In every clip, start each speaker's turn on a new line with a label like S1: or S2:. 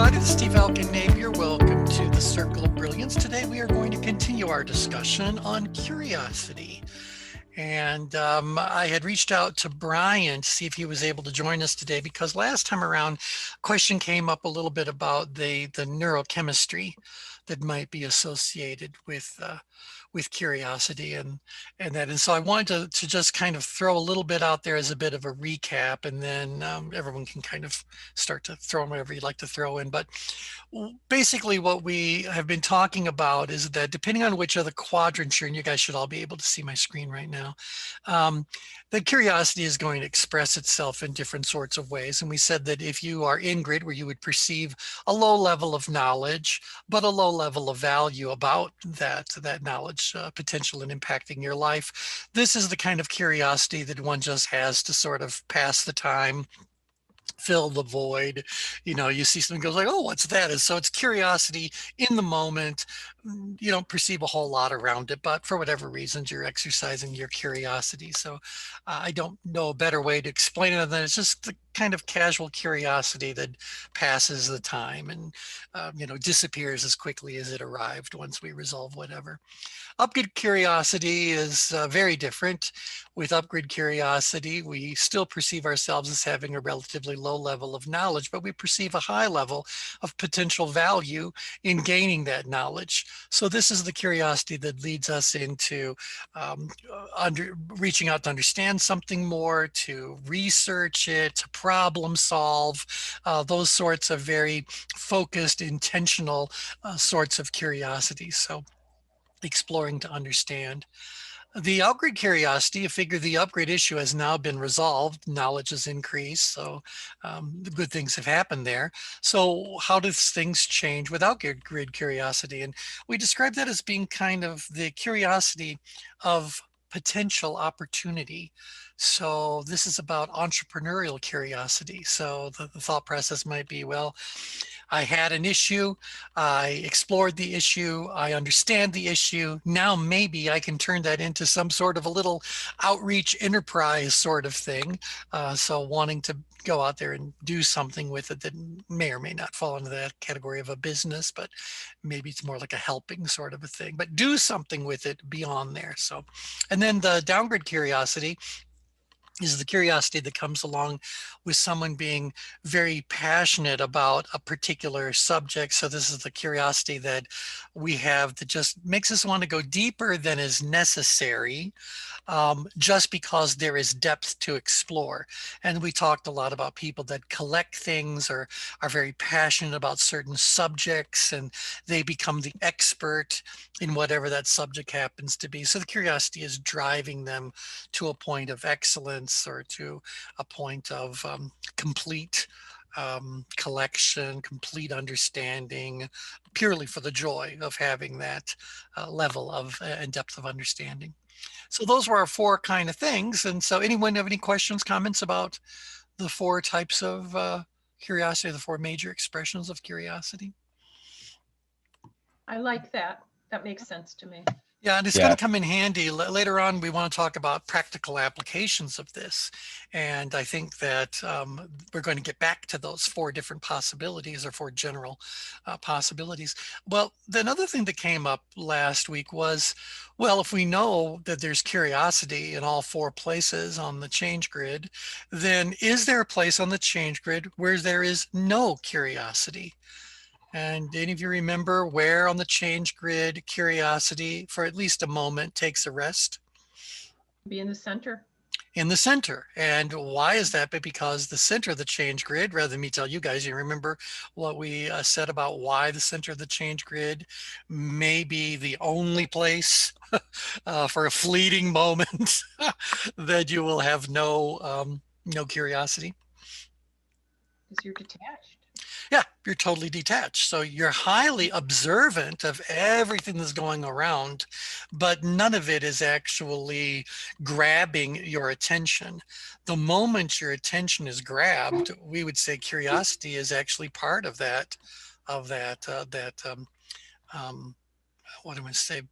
S1: everybody. This is Steve Alkin Napier. Welcome to the Circle of Brilliance. Today we are going to continue our discussion on curiosity. And I had reached out to Brian to see if he was able to join us today, because last time around, a question came up a little bit about the neurochemistry that might be associated with curiosity and that. And so I wanted to just kind of throw a little bit out there as a bit of a recap, and then everyone can kind of start to throw in whatever you'd like to throw in. But basically what we have been talking about is that depending on which of the quadrants you're in, you guys should all be able to see my screen right now, the curiosity is going to express itself in different sorts of ways. And we said that if you are in grid, where you would perceive a low level of knowledge, but a low level of value about that knowledge potential in impacting your life, this is the kind of curiosity that one just has to sort of pass the time, fill the void. You see something goes like, oh, what's that? And so it's curiosity in the moment. You don't perceive a whole lot around it, but for whatever reasons, you're exercising your curiosity. So I don't know a better way to explain it other than it's just the kind of casual curiosity that passes the time and disappears as quickly as it arrived once we resolve whatever. Upgrid curiosity is very different. With upgrid curiosity, we still perceive ourselves as having a relatively low level of knowledge, but we perceive a high level of potential value in gaining that knowledge. So this is the curiosity that leads us into reaching out to understand something more, to research it, to problem solve, those sorts of very focused, intentional sorts of curiosity. So exploring to understand. The upgrade curiosity, you figure the upgrade issue has now been resolved, knowledge has increased, so the good things have happened there. So how does things change without grid curiosity? And we describe that as being kind of the curiosity of potential opportunity. So this is about entrepreneurial curiosity. So the thought process might be, well, I had an issue, I explored the issue, I understand the issue. Now maybe I can turn that into some sort of a little outreach enterprise sort of thing. So wanting to go out there and do something with it that may or may not fall into that category of a business, but maybe it's more like a helping sort of a thing, but do something with it beyond there. So, and then the downgrade curiosity is the curiosity that comes along with someone being very passionate about a particular subject. So this is the curiosity that we have that just makes us want to go deeper than is necessary, just because there is depth to explore. And we talked a lot about people that collect things or are very passionate about certain subjects, and they become the expert in whatever that subject happens to be. So the curiosity is driving them to a point of excellence or to a point of complete collection, complete understanding, purely for the joy of having that level of and depth of understanding. So those were our four kind of things. And so anyone have any questions, comments about the four types of curiosity, the four major expressions of curiosity?
S2: I like that. That makes sense to me.
S1: Yeah, and it's going to come in handy. Later on, we want to talk about practical applications of this. And I think that we're going to get back to those four different possibilities, or four general possibilities. Well, the another thing that came up last week was, well, if we know that there's curiosity in all four places on the ChangeGrid, then is there a place on the ChangeGrid where there is no curiosity? And any of you remember where on the ChangeGrid curiosity, for at least a moment, takes a rest?
S2: Be in the center.
S1: In the center. And why is that? But because the center of the ChangeGrid, rather than me tell you guys, you remember what we said about why the center of the ChangeGrid may be the only place for a fleeting moment that you will have no curiosity?
S2: Because you're detached.
S1: Yeah, you're totally detached. So you're highly observant of everything that's going around, but none of it is actually grabbing your attention. The moment your attention is grabbed, we would say curiosity is actually part of that, what do I say,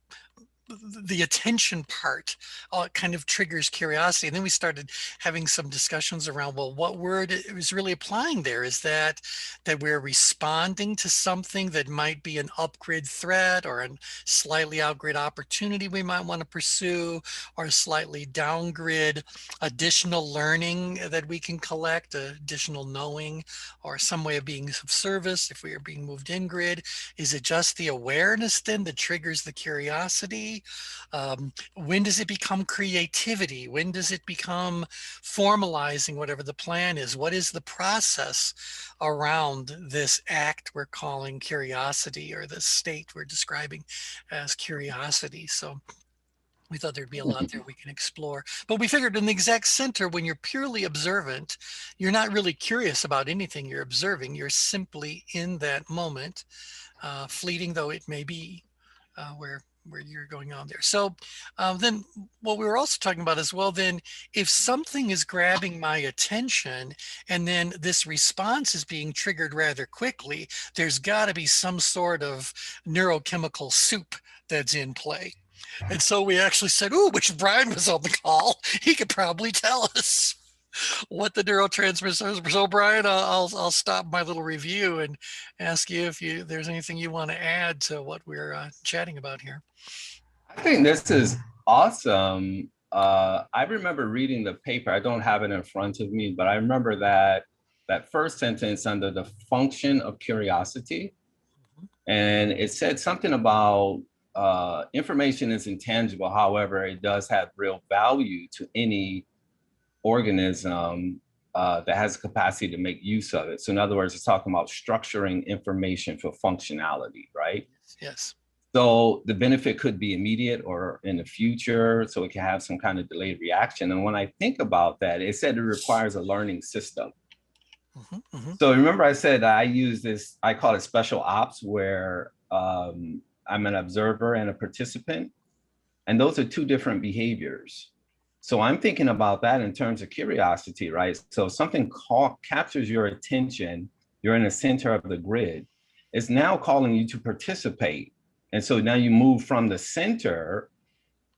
S1: the attention part kind of triggers curiosity. And then we started having some discussions around, well, what word it was really applying there? Is that we're responding to something that might be an upgrade threat or a slightly outgrid opportunity we might want to pursue, or a slightly downgrid additional learning that we can collect, additional knowing, or some way of being of service if we are being moved in grid? Is it just the awareness then that triggers the curiosity? When does it become creativity? When does it become formalizing whatever the plan is? What is the process around this act we're calling curiosity, or the state we're describing as curiosity? So we thought there'd be a lot there we can explore. But we figured in the exact center, when you're purely observant, you're not really curious about anything you're observing. You're simply in that moment, fleeting though it may be, where you're going on there. So then what we were also talking about as well, then if something is grabbing my attention and then this response is being triggered rather quickly, there's got to be some sort of neurochemical soup that's in play. And so we actually said, "Ooh, wish Brian was on the call. He could probably tell us what the neurotransmitters are." So Brian, I'll stop my little review and ask you if there's anything you want to add to what we're chatting about here.
S3: I think this is awesome. I remember reading the paper. I don't have it in front of me, but I remember that first sentence under the function of curiosity. And it said something about information is intangible. However, it does have real value to any organism that has the capacity to make use of it. So in other words, it's talking about structuring information for functionality, right?
S1: Yes.
S3: So the benefit could be immediate or in the future, so it can have some kind of delayed reaction. And when I think about that, it said it requires a learning system. So remember I said I use this, I call it special ops, where I'm an observer and a participant. And those are two different behaviors. So I'm thinking about that in terms of curiosity, right? So if something captures your attention, you're in the center of the grid, it's now calling you to participate. And so now you move from the center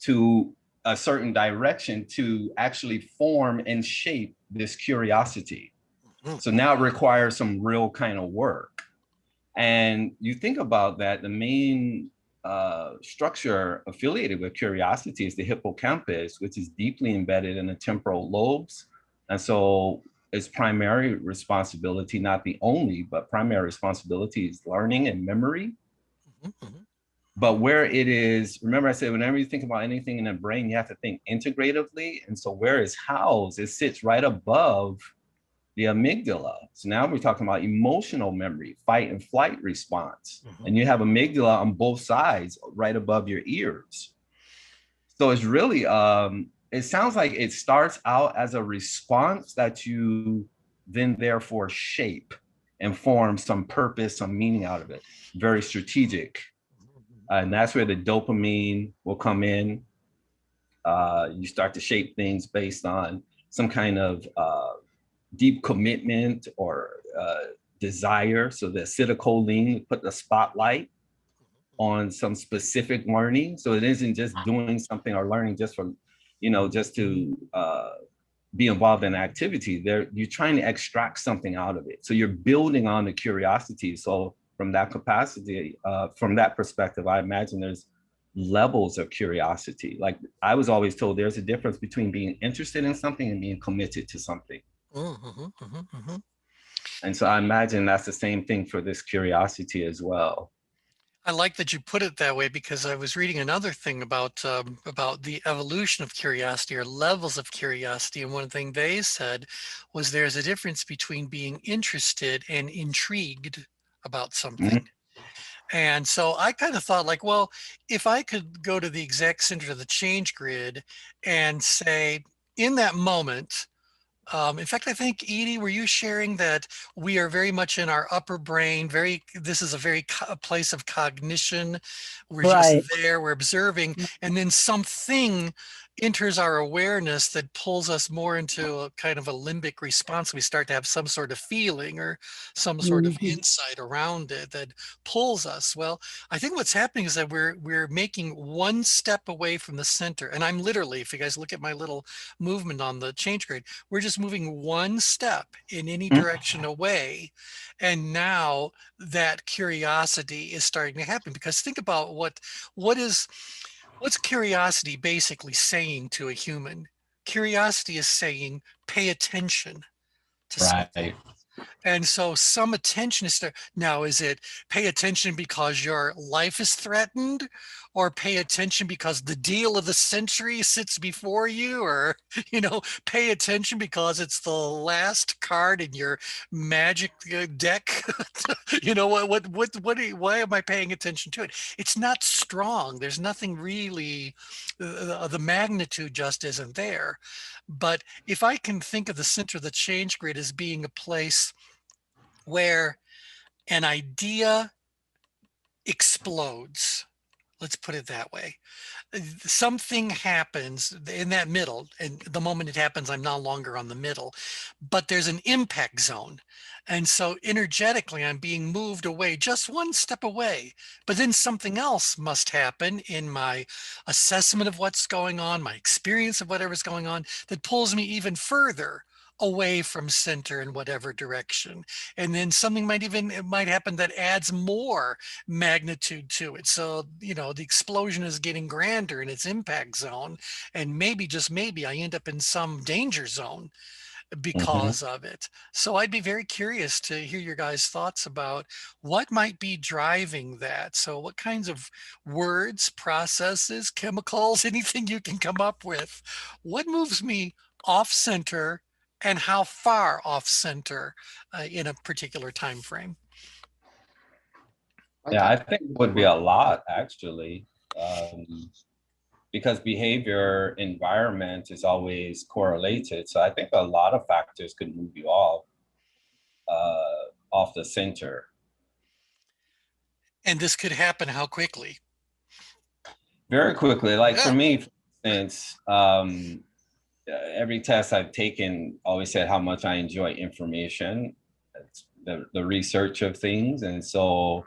S3: to a certain direction to actually form and shape this curiosity. So now it requires some real kind of work. And you think about that, the main structure affiliated with curiosity is the hippocampus, which is deeply embedded in the temporal lobes. And so its primary responsibility, not the only, but primary responsibility is learning and memory. But where it is, remember I said, whenever you think about anything in the brain, you have to think integratively. And so where it's housed, it sits right above the amygdala. So now we're talking about emotional memory, fight and flight response. And you have amygdala on both sides, right above your ears. So it's really, it sounds like it starts out as a response that you then therefore shape and form some purpose, some meaning out of it. Very strategic. And that's where the dopamine will come in. You start to shape things based on some kind of deep commitment or desire. So the acetylcholine put the spotlight on some specific learning. So it isn't just doing something or learning just for, just to be involved in activity. You're trying to extract something out of it. So you're building on the curiosity. So from that capacity, from that perspective, I imagine there's levels of curiosity. Like I was always told there's a difference between being interested in something and being committed to something. And so I imagine that's the same thing for this curiosity as well.
S1: I like that you put it that way, because I was reading another thing about the evolution of curiosity, or levels of curiosity, and one thing they said was there's a difference between being interested and intrigued about something. And so I kind of thought, like, well, if I could go to the exact center of the ChangeGrid and say, in that moment, in fact, I think, Edie, were you sharing that we are very much in our upper brain? This is a place of cognition. We're
S4: Right.
S1: just there, we're observing, and then something enters our awareness that pulls us more into a kind of a limbic response. We start to have some sort of feeling or some sort of insight around it that pulls us. Well, I think what's happening is that we're making one step away from the center. And I'm literally, if you guys look at my little movement on the ChangeGrid, we're just moving one step in any direction away. And now that curiosity is starting to happen, because think about what's curiosity basically saying to a human? Curiosity is saying, pay attention to something.
S3: Right.
S1: And so some attention is there. Now, is it pay attention because your life is threatened, or pay attention because the deal of the century sits before you, or, pay attention because it's the last card in your magic deck? Why am I paying attention to it? It's not strong. There's nothing really, the magnitude just isn't there. But if I can think of the center of the ChangeGrid as being a place where an idea explodes, let's put it that way. Something happens in that middle, and the moment it happens, I'm no longer on the middle, but there's an impact zone. And so energetically, I'm being moved away, just one step away. But then something else must happen in my assessment of what's going on, my experience of whatever's going on, that pulls me even further away from center in whatever direction. And then something might happen that adds more magnitude to it. So, the explosion is getting grander in its impact zone. And maybe, just maybe, I end up in some danger zone because of it. So I'd be very curious to hear your guys' thoughts about what might be driving that. So what kinds of words, processes, chemicals, anything you can come up with, what moves me off center, and how far off center in a particular time frame?
S3: Yeah, I think it would be a lot actually, because behavior environment is always correlated. So I think a lot of factors could move you off the center.
S1: And this could happen how quickly?
S3: Very quickly. Like for
S1: Yeah.
S3: me, for instance, every test I've taken always said how much I enjoy information, the research of things. And so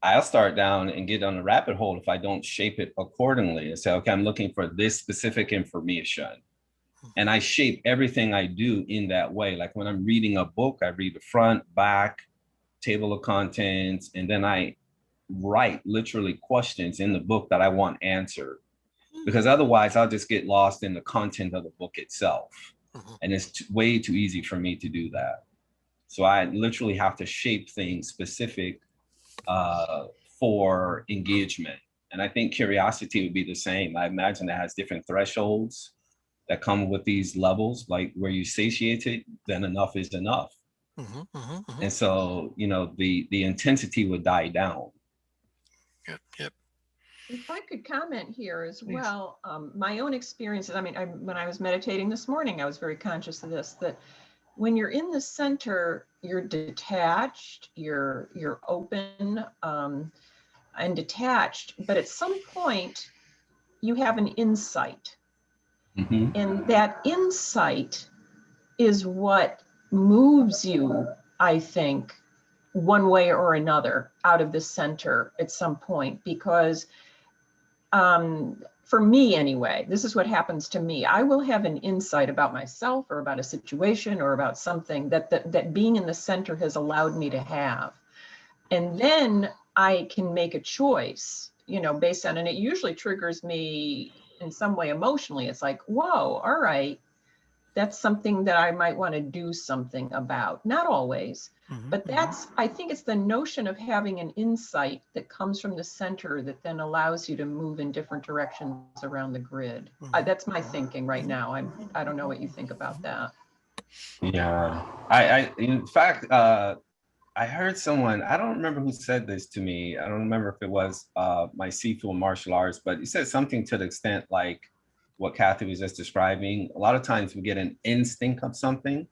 S3: I'll start down and get on a rabbit hole if I don't shape it accordingly and say, okay, I'm looking for this specific information. And I shape everything I do in that way. Like when I'm reading a book, I read the front, back, table of contents, and then I write literally questions in the book that I want answered. Because otherwise I'll just get lost in the content of the book itself. And it's way too easy for me to do that. So I literally have to shape things specific for engagement. And I think curiosity would be the same. I imagine it has different thresholds that come with these levels, like where you satiate it, then enough is enough. And so, the intensity would die down.
S1: Yep.
S2: If I could comment here as
S1: Please.
S2: well, my own experiences, when I was meditating this morning, I was very conscious of this, that when you're in the center, you're detached, you're open and detached, but at some point you have an insight. And that insight is what moves you, I think, one way or another out of the center at some point, because for me anyway, this is what happens to me. I will have an insight about myself or about a situation or about something that being in the center has allowed me to have. And then I can make a choice, based on, and it usually triggers me in some way emotionally. It's like, whoa, all right, that's something that I might want to do something about. Not always, but I think it's the notion of having an insight that comes from the center that then allows you to move in different directions around the grid. That's my thinking right now. I don't know what you think about that.
S3: Yeah, I in fact, I heard someone, I don't remember who said this to me. I don't remember if it was my Sifu martial arts, but he said something to the extent like what Kathy was just describing. A lot of times we get an instinct of something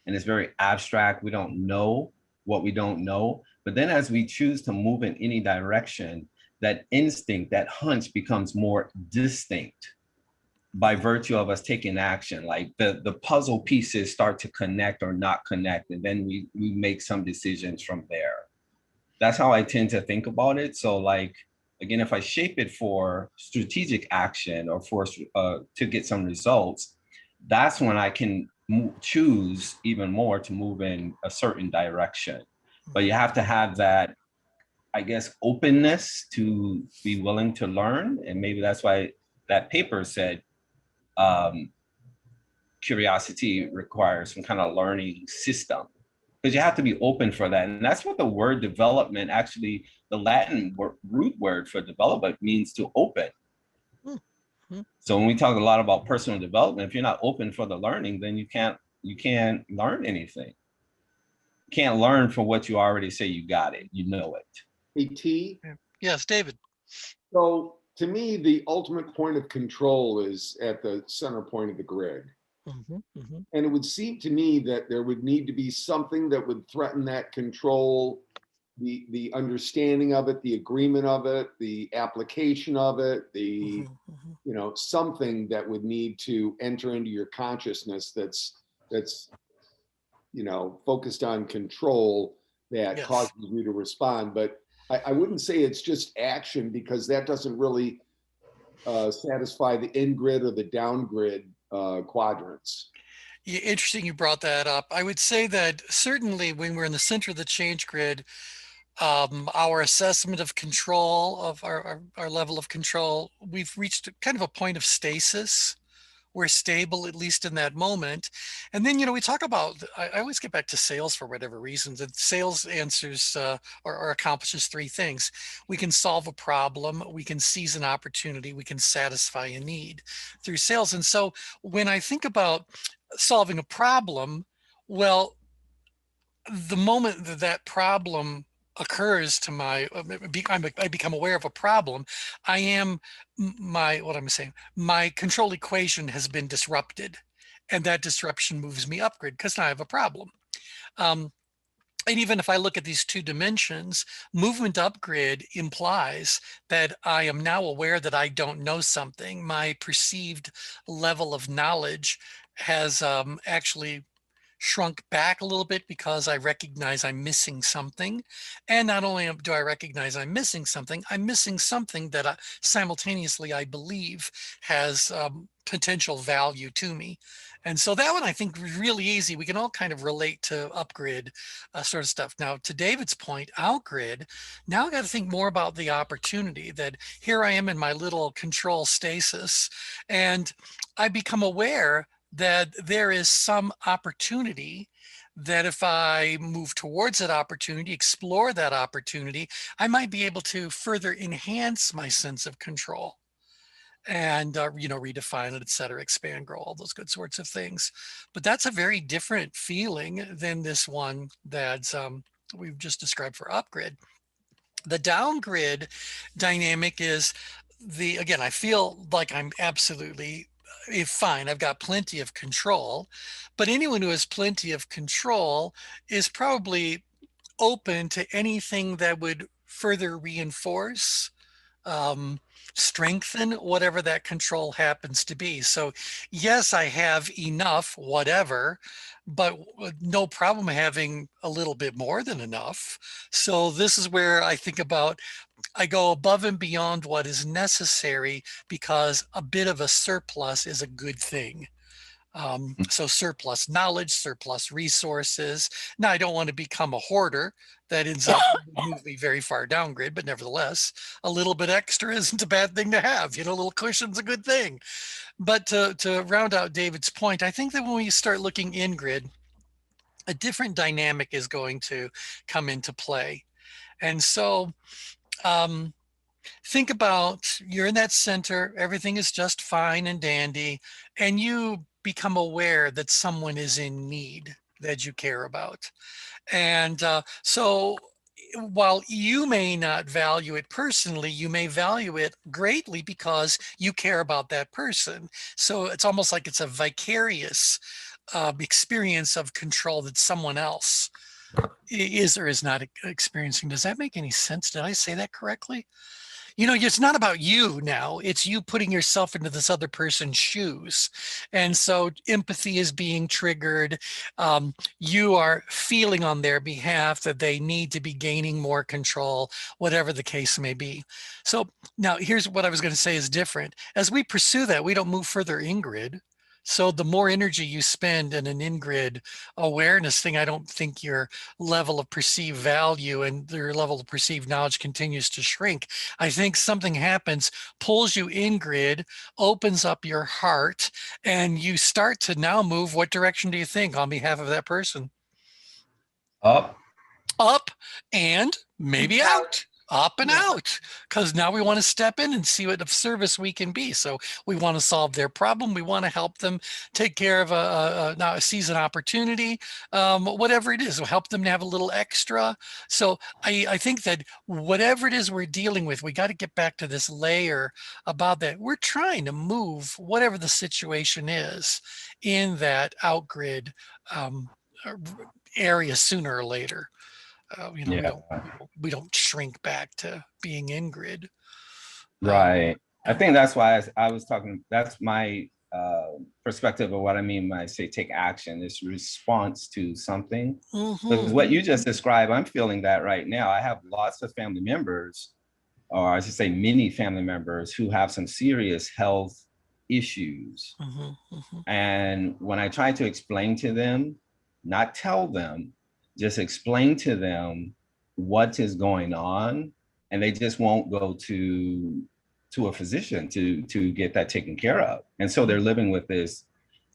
S3: and it's very abstract. We don't know what we don't know. But then as we choose to move in any direction, that instinct, that hunch becomes more distinct by virtue of us taking action. Like the puzzle pieces start to connect or not connect, and then we make some decisions from there. That's how I tend to think about it. So like, again, if I shape it for strategic action or for to get some results, that's when I can choose even more to move in a certain direction. But you have to have that, I guess, openness to be willing to learn. And maybe that's why that paper said curiosity requires some kind of learning system, because you have to be open for that. And that's what the word development, actually, the Latin root word for development means to open.
S1: Mm-hmm.
S3: So when we talk a lot about personal development, if you're not open for the learning, then you can't learn anything. You can't learn from what you already say you got it, you know it.
S4: Hey, T.
S1: Yes, David.
S4: So to me, the ultimate point of control is at the center point of the grid.
S1: Mm-hmm, mm-hmm.
S4: And it would seem to me that there would need to be something that would threaten that control, the understanding of it, the agreement of it, the application of it, the
S1: Mm-hmm, mm-hmm.
S4: you know, something that would need to enter into your consciousness that's you know, focused on control that
S1: Yes.
S4: causes you to respond. But I wouldn't say it's just action, because that doesn't really satisfy the in-grid or the down-grid quadrants.
S1: Yeah, interesting you brought that up. I would say that certainly when we're in the center of the change grid, our assessment of control, of our level of control, we've reached kind of a point of stasis. We're stable, at least in that moment. And then, you know, we talk about, I always get back to sales for whatever reason. That sales answers or accomplishes three things. We can solve a problem, we can seize an opportunity, we can satisfy a need through sales. And so when I think about solving a problem, well, the moment that that problem occurs to my, I become aware of a problem, I am what I'm saying, my control equation has been disrupted, and that disruption moves me upgrid because now I have a problem. And even if I look at these two dimensions, movement upgrid implies that I am now aware that I don't know something. My perceived level of knowledge has actually shrunk back a little bit because I recognize I'm missing something. And not only do I recognize I'm missing something that simultaneously I believe has potential value to me. And so that one I think is really easy. We can all kind of relate to upgrid sort of stuff. Now, to David's point, outgrid, now I got to think more about the opportunity that here I am in my little control stasis, and I become aware that there is some opportunity that if I move towards that opportunity, explore that opportunity, I might be able to further enhance my sense of control and, you know, redefine it, et cetera, expand, grow, all those good sorts of things. But that's a very different feeling than this one that's we've just described for upgrid. The downgrid dynamic is again, I feel like I'm absolutely fine. I've got plenty of control, but anyone who has plenty of control is probably open to anything that would further reinforce, um, strengthen whatever that control happens to be. So yes, I have enough, whatever, but no problem having a little bit more than enough. So this is where I think about, I go above and beyond what is necessary because a bit of a surplus is a good thing. So surplus knowledge, surplus resources. Now, I don't want to become a hoarder. That ends up moving me very far down grid, but nevertheless, a little bit extra isn't a bad thing to have. You know, a little cushion's a good thing. But to round out David's point, I think that when we start looking in grid, a different dynamic is going to come into play. And so think about, you're in that center, everything is just fine and dandy, and you become aware that someone is in need that you care about. And so while you may not value it personally, you may value it greatly because you care about that person. So it's almost like it's a vicarious experience of control that someone else is or is not experiencing. Does that make any sense? Did I say that correctly? You know, it's not about you now. It's you putting yourself into this other person's shoes. And so empathy is being triggered. You are feeling on their behalf that they need to be gaining more control, whatever the case may be. So now here's what I was going to say is different. As we pursue that, we don't move further in-grid. So the more energy you spend in an in-grid awareness thing, I don't think your level of perceived value and your level of perceived knowledge continues to shrink. I think something happens, pulls you in-grid, opens up your heart, and you start to now move. What direction do you think on behalf of that person?
S3: Up.
S1: Up and maybe out. Up and out, because now we want to step in and see what of service we can be. So we want to solve their problem. We want to help them take care of a season opportunity, whatever it is. We'll help them to have a little extra. So I think that whatever it is we're dealing with, we got to get back to this layer about that. We're trying to move whatever the situation is in that out-grid area sooner or later.
S3: Yeah.
S1: We don't shrink back to being in-grid.
S3: Right. I think that's why I was talking, that's my perspective of what I mean when I say take action. It's response to something. Because what you just described, I'm feeling that right now. I have lots of family members, or I should say many family members, who have some serious health issues. And when I try to explain to them, not tell them, just explain to them what is going on, and they just won't go to a physician to get that taken care of. And so they're living with this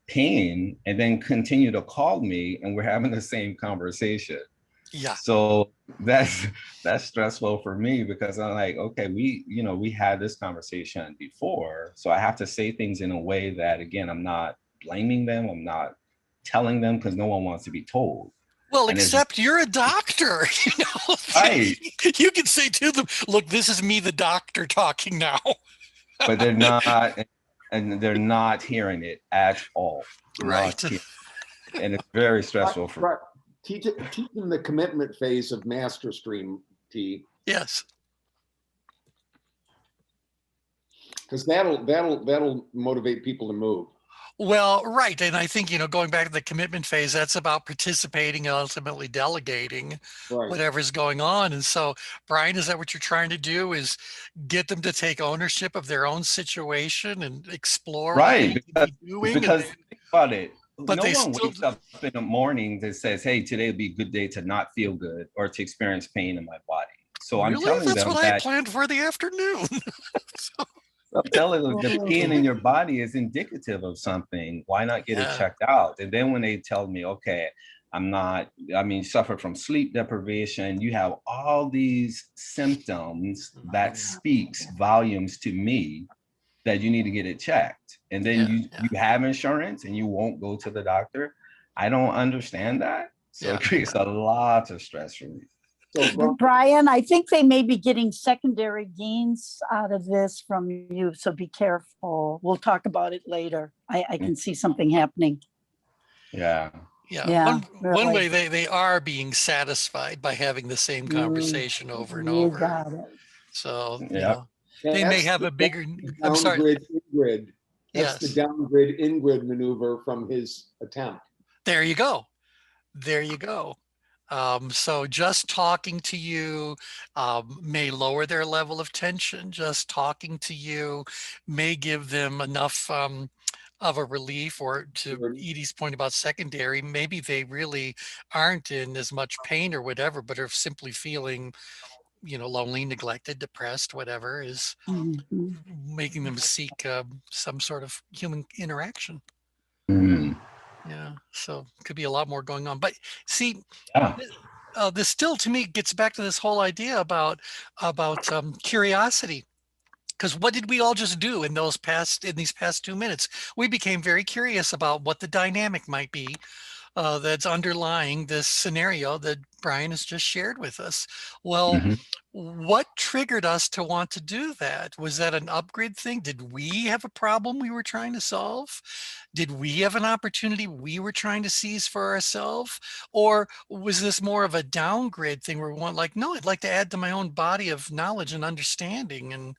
S3: pain and then continue to call me, and we're having the same conversation.
S1: Yeah.
S3: So that's stressful for me, because I'm like, okay, we had this conversation before. So I have to say things in a way that, again, I'm not blaming them. I'm not telling them, because no one wants to be told.
S1: Well, except you're a doctor, you know.
S3: Right.
S1: You can say to them, look, this is me, the doctor, talking now.
S3: But they're not, and they're not hearing it at all.
S1: Right.
S3: And it's very stressful for
S4: right. Teach them the commitment phase of master stream, T.
S1: Yes.
S4: Because that'll motivate people to move.
S1: Well, right. And I think, going back to the commitment phase, that's about participating and ultimately delegating whatever's going on. And so, Brian, is that what you're trying to do, is get them to take ownership of their own situation and explore what they need to be doing?
S3: Because think about it.
S1: But
S3: no one wakes up in the morning that says, hey, today will be a good day to not feel good or to experience pain in my body. So I'm telling them
S1: that's what I planned for the afternoon.
S3: I'm telling them the pain in your body is indicative of something. Why not get it checked out? And then when they tell me, okay, suffer from sleep deprivation, you have all these symptoms that speaks volumes to me that you need to get it checked. And then you have insurance and you won't go to the doctor. I don't understand that. So it creates a lot of stress for me.
S5: So, Brian, I think they may be getting secondary gains out of this from you, so be careful. We'll talk about it later. I can see something happening.
S3: Yeah.
S1: One way they are being satisfied by having the same conversation over and over.
S5: You got it.
S1: So, they may have a bigger, I'm sorry.
S4: In-grid. That's the downgrade in-grid maneuver from his attempt.
S1: There you go. So just talking to you may lower their level of tension. Just talking to you may give them enough of a relief, or to Edie's point about secondary, maybe they really aren't in as much pain or whatever, but are simply feeling, lonely, neglected, depressed, whatever is making them seek some sort of human interaction. Yeah, so could be a lot more going on. But see, this still, to me, gets back to this whole idea about curiosity. Because what did we all just do in these past 2 minutes? We became very curious about what the dynamic might be that's underlying this scenario that Brian has just shared with us. Well, what triggered us to want to do that? Was that an upgrade thing? Did we have a problem we were trying to solve? Did we have an opportunity we were trying to seize for ourselves? Or was this more of a downgrade thing where we want, like, no, I'd like to add to my own body of knowledge and understanding and,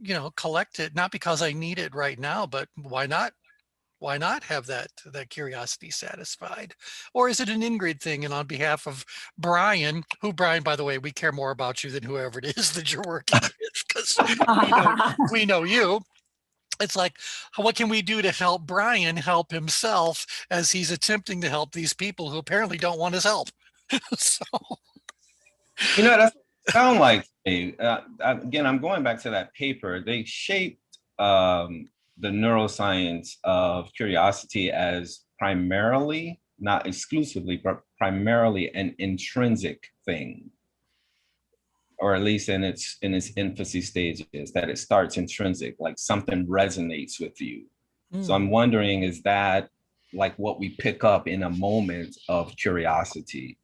S1: you know, collect it, not because I need it right now, but why not? Why not have that curiosity satisfied? Or is it an Ingrid thing? And on behalf of Brian, who, Brian, by the way, we care more about you than whoever it is that you're working with, because we know you. It's like, what can we do to help Brian help himself as he's attempting to help these people who apparently don't want his help? So,
S3: You know, that's sound like, again, I'm going back to that paper. They shaped the neuroscience of curiosity as primarily, not exclusively, but primarily an intrinsic thing, or at least in its infancy stages, that it starts intrinsic, like something resonates with you. So I'm wondering, is that like what we pick up in a moment of curiosity?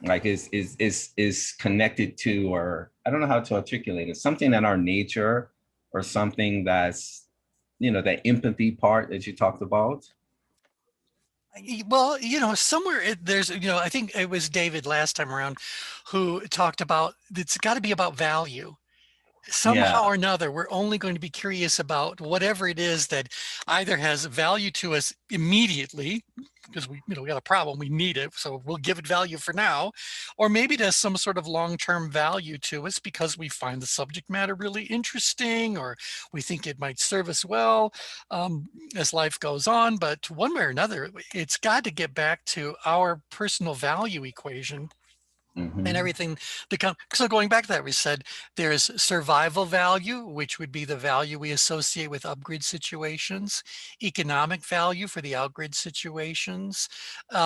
S3: Like is connected to, or I don't know how to articulate it, something in our nature, or something that's, you know, that empathy part that you talked about?
S1: well, you know, somewhere there's, you know, I think it was David last time around who talked about it's got to be about value. Somehow
S3: Yeah.
S1: or another, we're only going to be curious about whatever it is that either has value to us immediately, because we, you know, we got a problem, we need it, so we'll give it value for now, or maybe it has some sort of long-term value to us because we find the subject matter really interesting, or we think it might serve us well as life goes on. But one way or another, it's got to get back to our personal value equation and everything become. So going back to that, we said there's survival value, which would be the value we associate with upgrade situations, economic value for the outgrid situations,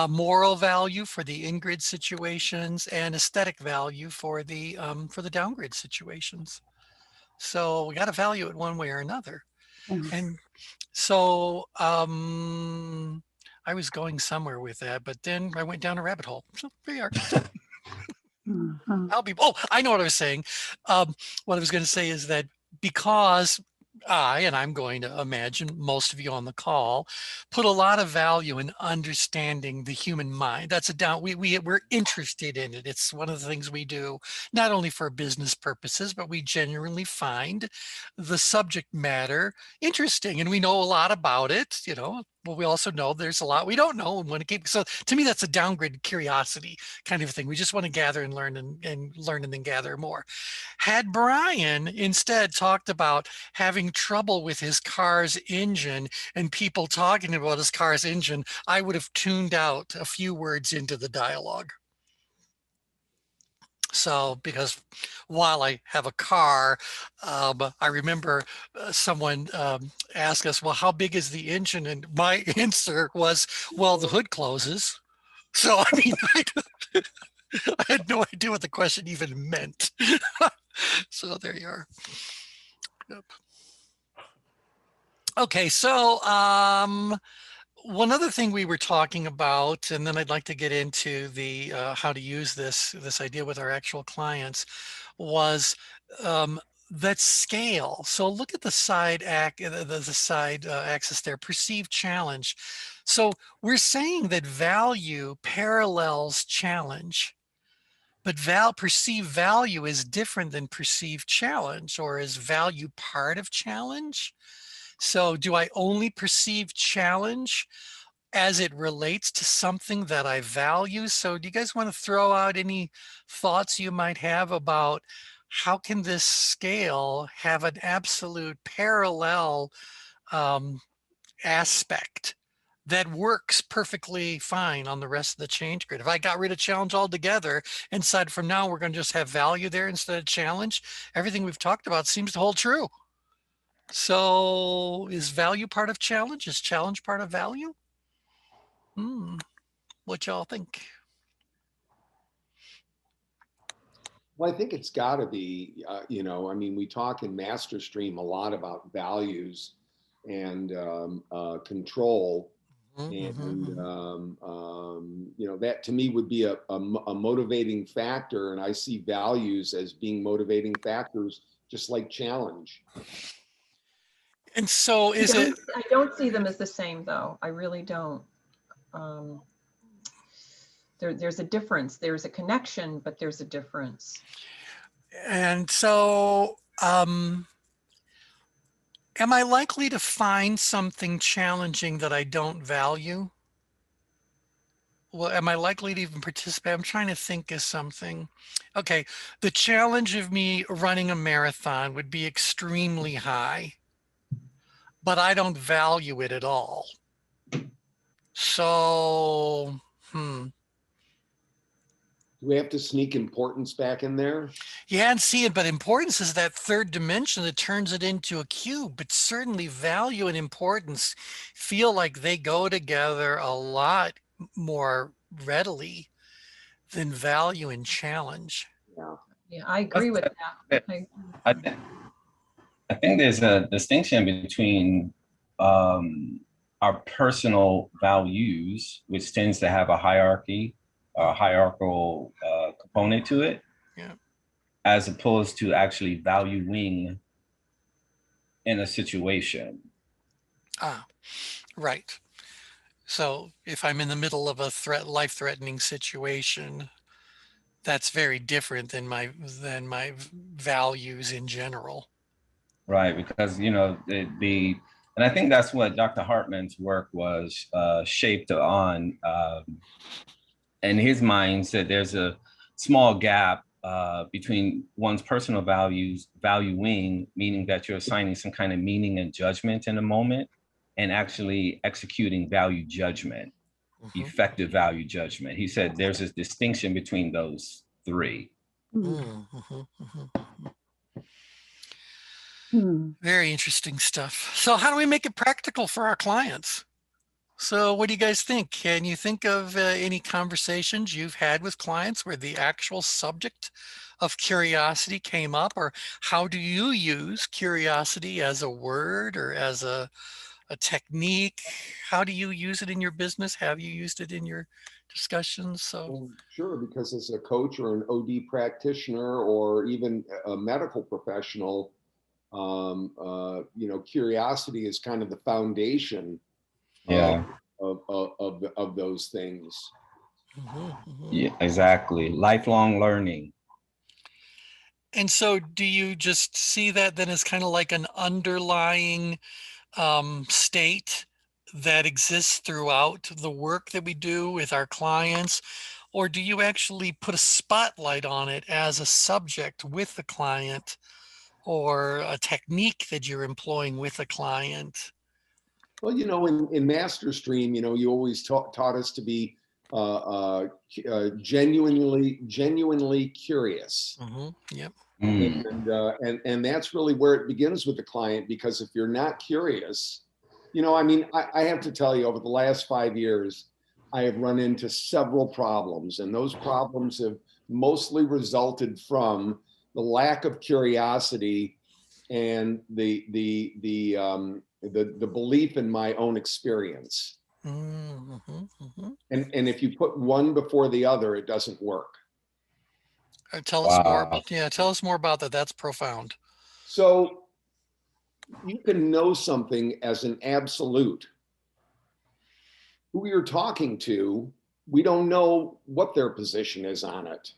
S1: moral value for the ingrid situations, and aesthetic value for the downgrade situations. So we got to value it one way or another. And so I was going somewhere with that, but then I went down a rabbit hole. So there you are. I'll be, oh, I know what I was saying. What I was going to say is that because and I'm going to imagine most of you on the call, put a lot of value in understanding the human mind. That's we're interested in it. It's one of the things we do, not only for business purposes, but we genuinely find the subject matter interesting, and we know a lot about it, you know, but we also know there's a lot we don't know and want to keep. So to me, that's a downgrade curiosity kind of thing. We just want to gather and learn and learn and then gather more. Had Brian instead talked about having trouble with his car's engine and people talking about his car's engine, I would have tuned out a few words into the dialogue. So, because while I have a car, I remember someone asked us, well, how big is the engine? And my answer was, well, the hood closes. So, I mean, I had no idea what the question even meant. So there you are. Yep. Okay, so one other thing we were talking about, and then I'd like to get into the how to use this idea with our actual clients, was that scale. So look at the side axis there, perceived challenge. So we're saying that value parallels challenge. But perceived value is different than perceived challenge, or is value part of challenge? So do I only perceive challenge as it relates to something that I value? So do you guys want to throw out any thoughts you might have about how can this scale have an absolute parallel aspect that works perfectly fine on the rest of the change grid? If I got rid of challenge altogether and said from now we're going to just have value there instead of challenge, everything we've talked about seems to hold true. So is value part of challenge? Is challenge part of value? What y'all think?
S4: Well, I think it's got to be, you know, I mean, we talk in MasterStream a lot about values and control. And, you know, that to me would be a motivating factor. And I see values as being motivating factors, just like challenge.
S1: And so is it?
S2: I don't see them as the same, though. I really don't. There's a difference. There's a connection, but there's a difference.
S1: And so, am I likely to find something challenging that I don't value? Well, am I likely to even participate? I'm trying to think of something. Okay, the challenge of me running a marathon would be extremely high, but I don't value it at all. So,
S4: Do we have to sneak importance back in there?
S1: yeah, and see it, but importance is that third dimension that turns it into a cube. But certainly value and importance feel like they go together a lot more readily than value and challenge.
S2: Yeah, I agree with that.
S3: I think there's a distinction between our personal values, which tends to have a hierarchical component to it,
S1: Yeah.
S3: as opposed to actually valuing in a situation.
S1: Ah, right. So if I'm in the middle of a life-threatening situation, that's very different than my values in general.
S3: Right, because you know and I think that's what Dr. Hartman's work was shaped on. In his mind, said there's a small gap between one's personal values, valuing, meaning that you're assigning some kind of meaning and judgment in a moment, and actually executing value judgment, effective value judgment. He said there's a distinction between those three.
S1: Very interesting stuff. So how do we make it practical for our clients? So what do you guys think? Can you think of any conversations you've had with clients where the actual subject of curiosity came up? Or how do you use curiosity as a word or as a technique? How do you use it in your business? Have you used it in your discussions? So
S4: Well, sure, because as a coach or an OD practitioner or even a medical professional, you know, curiosity is kind of the foundation of those things.
S3: Yeah, exactly. Lifelong learning.
S1: And so do you just see that then as kind of like an underlying state that exists throughout the work that we do with our clients? Or do you actually put a spotlight on it as a subject with the client or a technique that you're employing with a client?
S4: Well, you know, in MasterStream, you know, you always taught us to be genuinely curious.
S1: Yep.
S4: And that's really where it begins with the client, because if you're not curious, you know, I mean, I have to tell you, over the last 5 years, I have run into several problems, and those problems have mostly resulted from the lack of curiosity and the belief in my own experience. And if you put one before the other, it doesn't work.
S1: Tell us more. Yeah, tell us more about that. That's profound.
S4: So you can know something as an absolute. Who you're talking to, we don't know what their position is on it.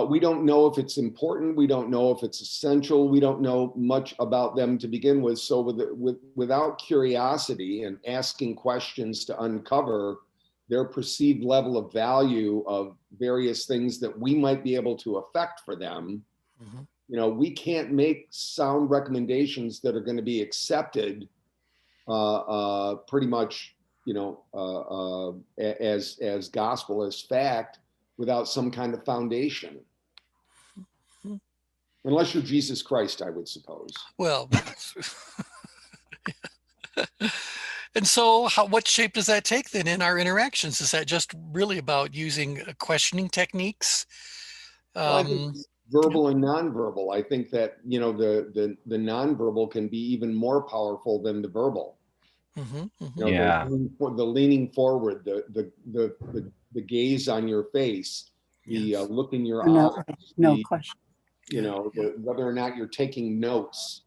S4: We don't know if it's important. We don't know if it's essential. We don't know much about them to begin with. So without curiosity and asking questions to uncover their perceived level of value of various things that we might be able to affect for them, you know, we can't make sound recommendations that are going to be accepted pretty much, you know, as gospel, as fact, without some kind of foundation. Unless you're Jesus Christ, I would suppose.
S1: Well, and so what shape does that take then in our interactions? Is that just really about using questioning techniques?
S4: Well, I think verbal and nonverbal. I think that, you know, the nonverbal can be even more powerful than the verbal.
S1: mhm,
S4: You
S1: mhm.
S4: know,
S3: Yeah.
S4: the leaning forward, the gaze on your face, the
S1: Yes.
S4: look in your
S5: No,
S4: eyes,
S5: no
S4: the,
S5: question.
S4: you
S1: Yeah,
S4: know,
S1: yeah.
S4: whether or not you're taking notes,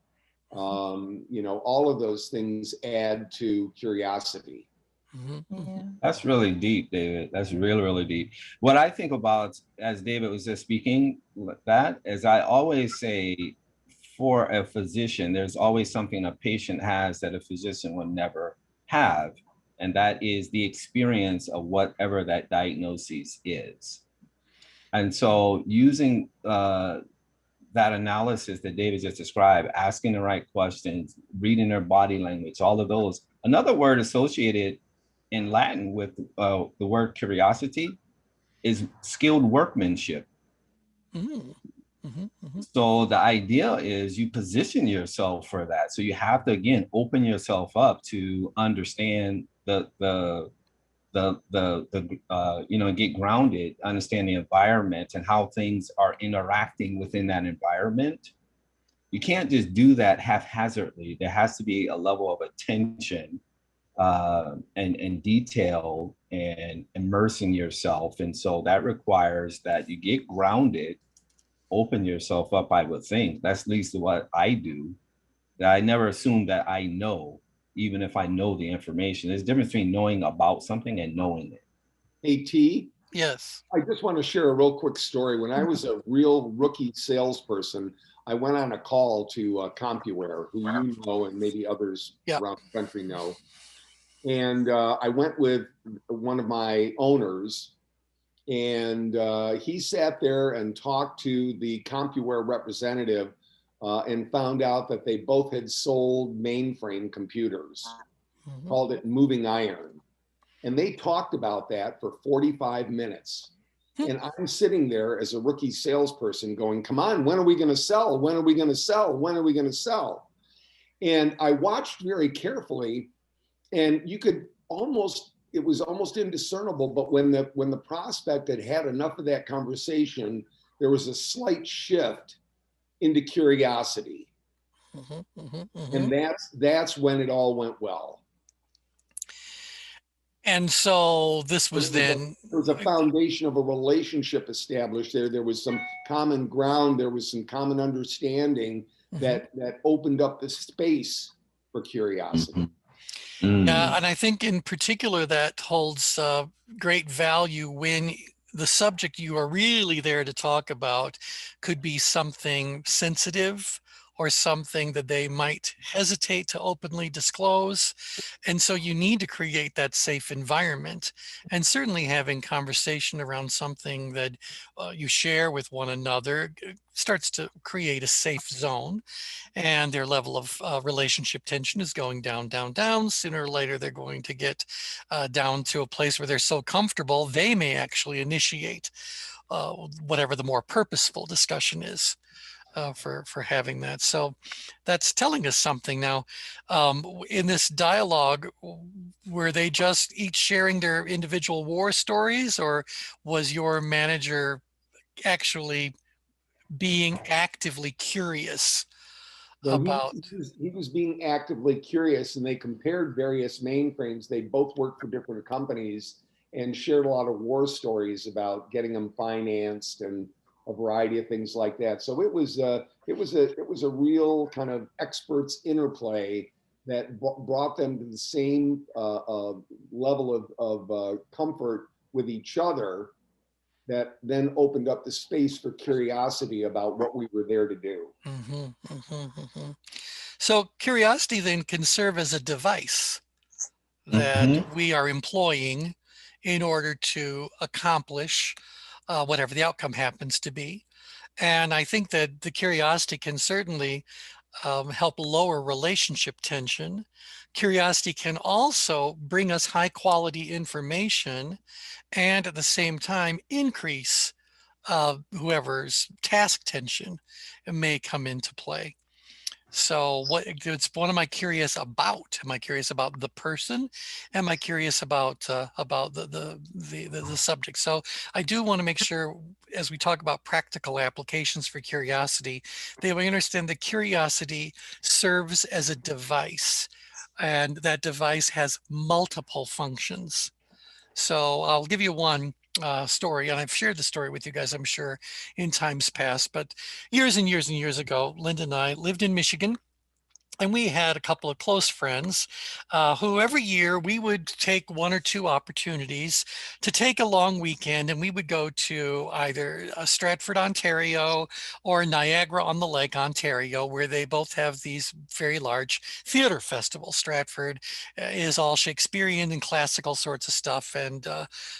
S4: you know, all of those things add to curiosity.
S1: Mhm, mhm.
S5: Yeah.
S3: That's really deep, David. That's really, really deep. What I think about, as David was just speaking, that is, I always say, for a physician, there's always something a patient has that a physician would never have, and that is the experience of whatever that diagnosis is. And so, using that analysis that David just described, asking the right questions, reading their body language, all of those. Another word associated in Latin with the word curiosity is skilled workmanship.
S1: Mhm, mhm, mhm.
S3: So the idea is you position yourself for that. So you have to, again, open yourself up to understand you know, get grounded, understand the environment and how things are interacting within that environment. You can't just do that haphazardly. There has to be a level of attention and detail and immersing yourself. And so that requires that you get grounded, open yourself up, I would think. That's at least what I do. That I never assume that I know, even if I know the information. There's a difference between knowing about something and knowing it.
S4: Hey, T,
S1: Yes.
S4: I just want to share a real quick story. When I was a real rookie salesperson, I went on a call to CompuWare, who you know and maybe others
S1: Yeah.
S4: around the country know. And I went with one of my owners, and he sat there and talked to the CompuWare representative and found out that they both had sold mainframe computers,
S1: Mhm.
S4: called it moving iron. And they talked about that for 45 minutes. And I'm sitting there as a rookie salesperson going, come on, when are we going to sell? When are we going to sell? When are we going to sell? And I watched very carefully, and you could almost, it was almost indiscernible, but when the prospect had had enough of that conversation, there was a slight shift into curiosity.
S1: Mhm, mhm,
S4: And
S1: mhm.
S4: that's when it all went well.
S1: And so this
S4: There
S1: was
S4: was a,
S1: then,
S4: there was a foundation of a relationship established there. There was some common ground. There was some common understanding
S1: mhm.
S4: that opened up the space for curiosity.
S1: Yeah,
S3: Mm.
S1: and I think in particular that holds great value when the subject you are really there to talk about could be something sensitive or something that they might hesitate to openly disclose. And so you need to create that safe environment. And certainly having conversation around something that you share with one another starts to create a safe zone, and their level of relationship tension is going down, down, down. Sooner or later, they're going to get down to a place where they're so comfortable, they may actually initiate whatever the more purposeful discussion is for having that. So that's telling us something. Now, in this dialogue, were they just each sharing their individual war stories, or was your manager actually being actively curious
S4: No,
S1: about?
S4: he was being actively curious, and they compared various mainframes. They both worked for different companies and shared a lot of war stories about getting them financed and a variety of things like that. So it was a real kind of experts interplay that brought them to the same level of comfort with each other, that then opened up the space for curiosity about what we were there to do.
S1: Mhm, mhm, mhm. So curiosity then can serve as a device that
S3: Mm-hmm.
S1: we are employing in order to accomplish whatever the outcome happens to be. And I think that the curiosity can certainly help lower relationship tension. Curiosity can also bring us high quality information and at the same time increase whoever's task tension may come into play. So what am I curious about? Am I curious about the person? Am I curious about the subject? So I do want to make sure, as we talk about practical applications for curiosity, that we understand that curiosity serves as a device. and that device has multiple functions. So I'll give you one story, and I've shared the story with you guys, I'm sure, in times past, but years and years and years ago, Linda and I lived in Michigan. And we had a couple of close friends who every year we would take one or two opportunities to take a long weekend, and we would go to either Stratford, Ontario, or Niagara-on-the-Lake, Ontario, where they both have these very large theater festivals. Stratford is all Shakespearean and classical sorts of stuff, and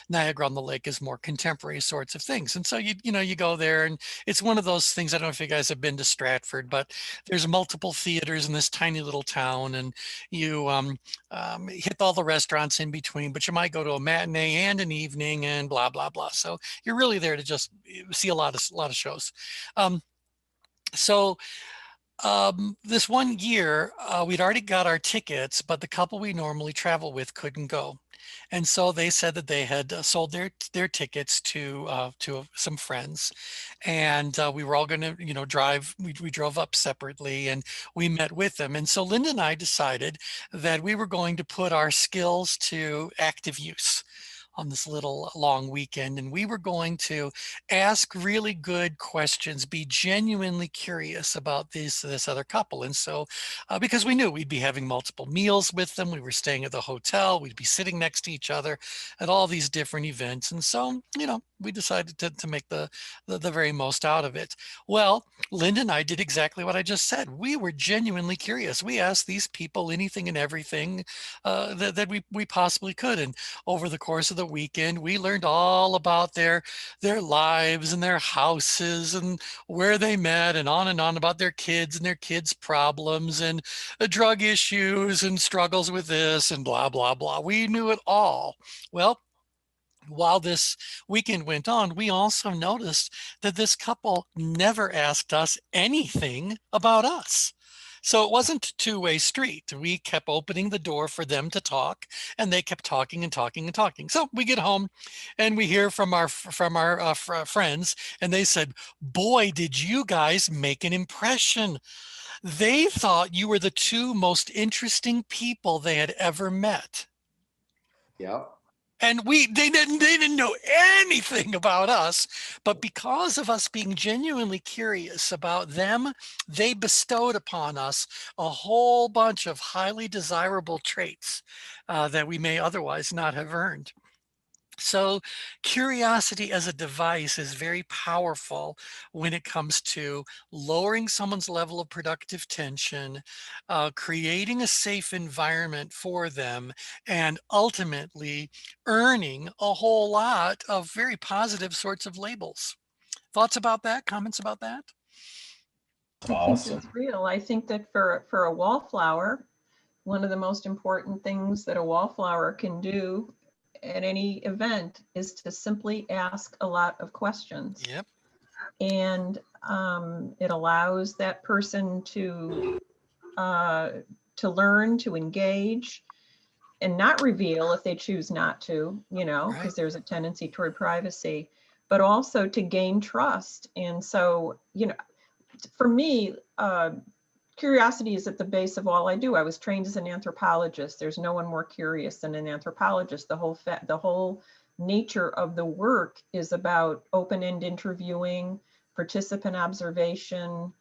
S1: Niagara-on-the-Lake is more contemporary sorts of things. And so you go there, and it's one of those things. I don't know if you guys have been to Stratford, but there's multiple theaters in this tiny little town, and you hit all the restaurants in between, but you might go to a matinee and an evening and blah, blah, blah. So you're really there to just see a lot of shows. So this one year, we'd already got our tickets, but the couple we normally travel with couldn't go. And so they said that they had sold their tickets to some friends, and we were all going to drive. We drove up separately, and we met with them. And so Linda and I decided that we were going to put our skills to active use on this little long weekend, and we were going to ask really good questions, be genuinely curious about this other couple. And so because we knew we'd be having multiple meals with them, we were staying at the hotel, we'd be sitting next to each other at all these different events. And so we decided to make the very most out of it. Well, Linda and I did exactly what I just said. We were genuinely curious. We asked these people anything and everything that we possibly could. And over the course of the weekend, we learned all about their lives and their houses and where they met, and on about their kids and their kids' problems and drug issues and struggles with this and blah, blah, blah. We knew it all. Well, while this weekend went on, we also noticed that this couple never asked us anything about us. So it wasn't a two-way street. We kept opening the door for them to talk, and they kept talking and talking and talking. So we get home, and we hear from our friends, and they said, "Boy, did you guys make an impression." They thought you were the two most interesting people they had ever met.
S4: Yeah.
S1: And they didn't know anything about us, but because of us being genuinely curious about them, they bestowed upon us a whole bunch of highly desirable traits that we may otherwise not have earned. So curiosity as a device is very powerful when it comes to lowering someone's level of productive tension, creating a safe environment for them, and ultimately earning a whole lot of very positive sorts of labels. Thoughts about that? Comments about that?
S2: I think it's real. I think that for a wallflower, one of the most important things that a wallflower can do at any event is to simply ask a lot of questions.
S1: Yep.
S2: And it allows that person to learn, to engage, and not reveal if they choose not to, because
S1: Right.
S2: there's a tendency toward privacy, but also to gain trust. And so, for me, curiosity is at the base of all I do. I was trained as an anthropologist. There's no one more curious than an anthropologist. The whole nature of the work is about open-end interviewing, participant observation,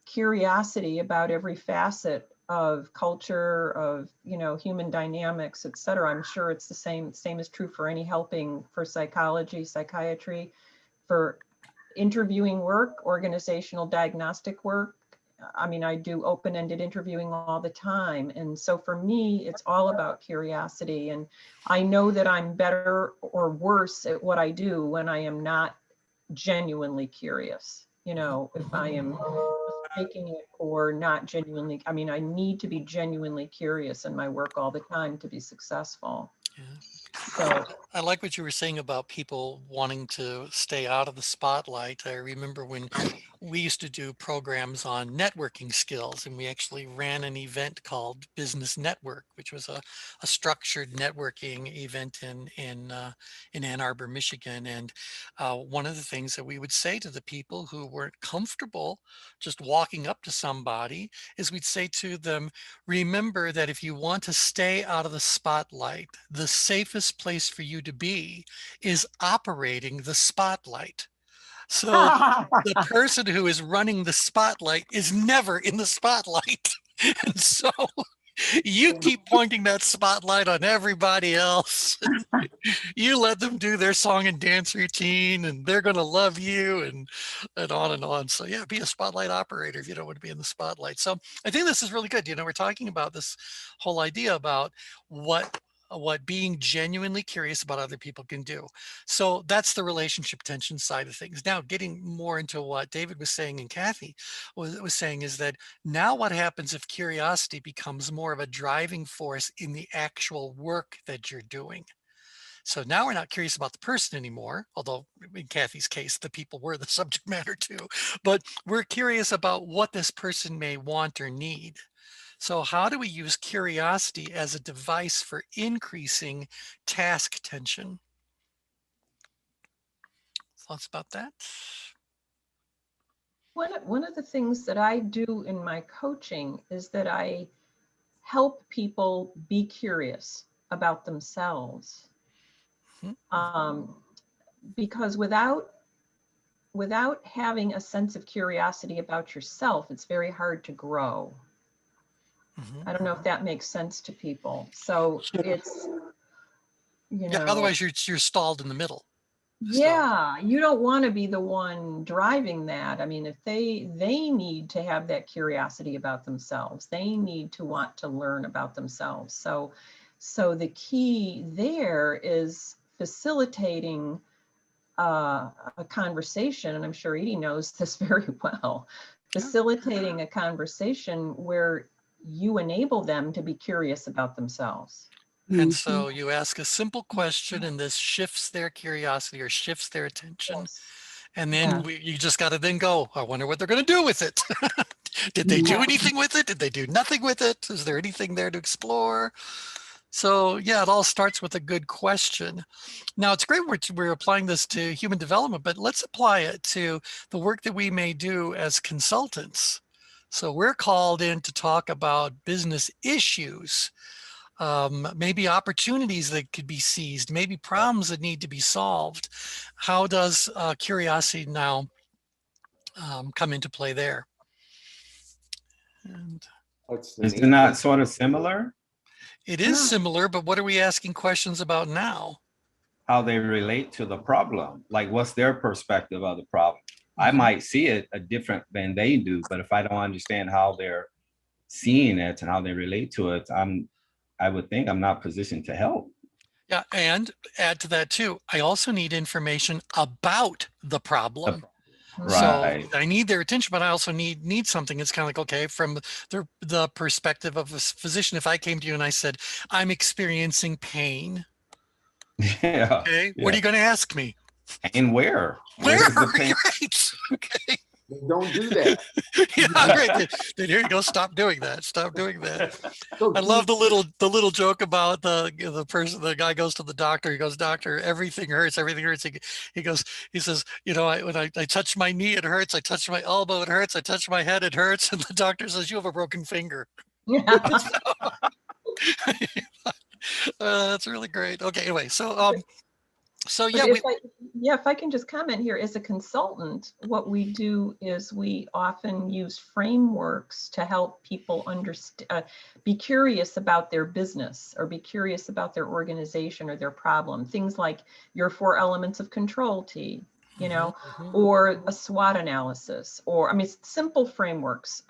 S2: curiosity about every facet of culture, of human dynamics, et cetera. I'm sure it's the same is true for any helping, for psychology, psychiatry, for interviewing work, organizational diagnostic work. I mean, I do open-ended interviewing all the time. And so for me, it's all about curiosity. And I know that I'm better or worse at what I do when I am not genuinely curious. If I am mistaking it or not genuinely, I mean, I need to be genuinely curious in my work all the time to be successful.
S1: Yeah.
S2: So
S1: I like what you were saying about people wanting to stay out of the spotlight. I remember when we used to do programs on networking skills, and we actually ran an event called Business Network, which was a structured networking event in Ann Arbor, Michigan. And one of the things that we would say to the people who weren't comfortable just walking up to somebody is we'd say to them, remember that if you want to stay out of the spotlight, the safest place for you to be is operating the spotlight. So the person who is running the spotlight is never in the spotlight. And so you keep pointing that spotlight on everybody else. You let them do their song and dance routine, and they're going to love you, and on and on. So yeah, be a spotlight operator if you don't want to be in the spotlight. So I think this is really good. You know, we're talking about this whole idea about what being genuinely curious about other people can do. So that's the relationship tension side of things. Now, getting more into what David was saying and Kathy was saying is that now what happens if curiosity becomes more of a driving force in the actual work that you're doing? So now we're not curious about the person anymore, although in Kathy's case, the people were the subject matter too, but we're curious about what this person may want or need. So how do we use curiosity as a device for increasing task tension? Thoughts about that?
S2: one of the things that I do in my coaching is that I help people be curious about themselves. Because without having a sense of curiosity about yourself, it's very hard to grow. I don't know if that makes sense to people. So it's, you know,
S1: otherwise you're stalled in the middle.
S2: Yeah, you don't want to be the one driving that. I mean, if they need to have that curiosity about themselves, they need to want to learn about themselves. So the key there is facilitating a conversation, and I'm sure Edie knows this very well, facilitating a conversation where you enable them to be curious about themselves.
S1: And so you ask a simple question, and this shifts their curiosity or shifts their attention.
S2: Yes.
S1: And then you just got to then go, I wonder what they're going to do with it. Did they do anything with it? Did they do nothing with it? Is there anything there to explore? So yeah, it all starts with a good question. Now it's great we're applying this to human development, but let's apply it to the work that we may do as consultants. So we're called in to talk about business issues, maybe opportunities that could be seized, maybe problems that need to be solved. How does curiosity now come into play there? And
S3: is it not sort of similar?
S1: it is similar, but what are we asking questions about now?
S3: How they relate to the problem, like what's their perspective of the problem. I might see it different than they do, but if I don't understand how they're seeing it and how they relate to it, I would think I'm not positioned to help.
S1: Yeah, and add to that too, I also need information about the problem.
S3: Right.
S1: So I need their attention, but I also need something. It's kind of like, okay, from the perspective of a physician, if I came to you and I said, I'm experiencing pain.
S3: Yeah.
S1: Okay, what are you going to ask me?
S3: And where?
S1: Where? Right. Okay.
S4: Don't do that.
S1: Yeah, great. Then here you go. Stop doing that. Stop doing that. I love the little joke about the guy goes to the doctor. He goes, doctor, everything hurts. Everything hurts. He says, you know, when I touch my knee, it hurts. I touch my elbow, it hurts. I touch my head, it hurts. And the doctor says, you have a broken finger. That's really great. Okay. Anyway, so yeah,
S2: if I can just comment here, as a consultant, what we do is we often use frameworks to help people understand, be curious about their business or be curious about their organization or their problem. Things like your 4 elements of control T, you know, or a SWOT analysis, or I mean, simple frameworks.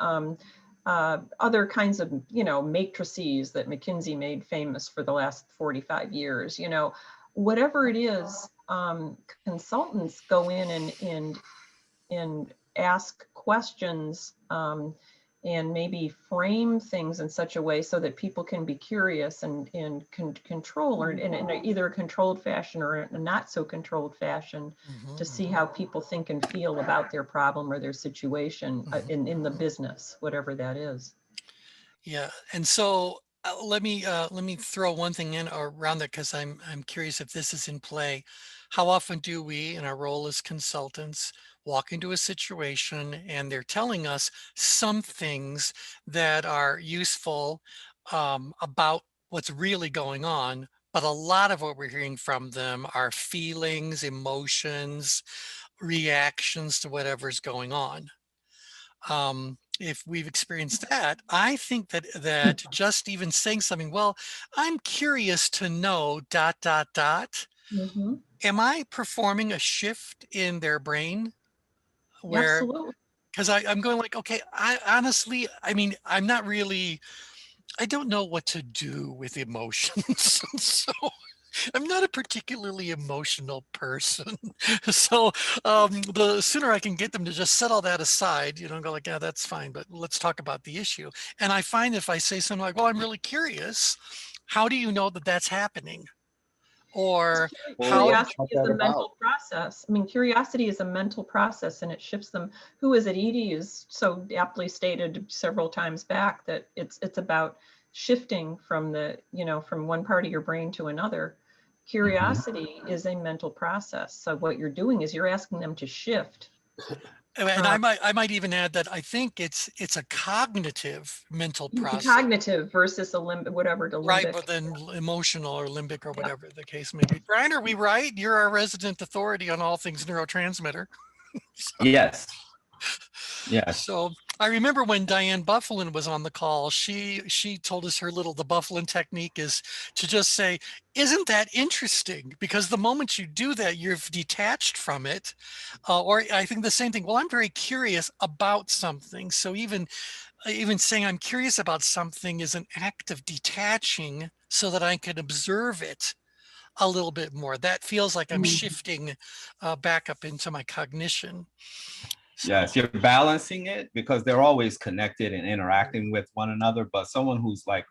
S2: Other kinds of, you know, matrices that McKinsey made famous for the last 45 years, you know. Whatever it is, consultants go in and ask questions and maybe frame things in such a way so that people can be curious and control, or in either a controlled fashion or a not so controlled fashion, to see how people think and feel about their problem or their situation in the business, whatever that is.
S1: Yeah, and so let me throw one thing in around that, because I'm curious if this is in play. How often do we, in our role as consultants, walk into a situation and they're telling us some things that are useful about what's really going on, but a lot of what we're hearing from them are feelings, emotions, reactions to whatever's going on. If we've experienced that, I think that just even saying something, well, I'm curious to know ...
S2: Mm-hmm.
S1: Am I performing a shift in their brain where,
S2: Absolutely.
S1: because I'm going like, okay, I honestly, I mean, I'm not really, I don't know what to do with emotions. So I'm not a particularly emotional person. So the sooner I can get them to just set all that aside, and go like, yeah, that's fine, but let's talk about the issue. And I find if I say something like, well, I'm really curious, how do you know that that's happening? Or
S4: Well,
S1: how,
S2: Curiosity
S4: what's
S2: is
S4: that
S2: a
S4: about?
S2: mental process. I mean, curiosity is a mental process, and it shifts them. Who is it? Edie is so aptly stated several times back that it's about shifting from from one part of your brain to another. Curiosity is a mental process. So what you're doing is you're asking them to shift.
S1: and I might even add that I think it's a cognitive mental process.
S2: Cognitive versus whatever the
S1: Right,
S2: limbic.
S1: but then emotional or limbic or
S2: Yeah.
S1: whatever the case may be. Brian, are we right? You're our resident authority on all things neurotransmitter.
S3: Yes. Yes.
S1: So I remember when Diane Bufflin was on the call, she told us the Bufflin technique is to just say, isn't that interesting? Because the moment you do that, you've detached from it. Or I think the same thing. Well, I'm very curious about something. So even saying I'm curious about something is an act of detaching so that I can observe it a little bit more. That feels like I'm shifting back up into my cognition. So,
S3: Yes, you're balancing it because they're always connected and interacting with one another. But someone who's like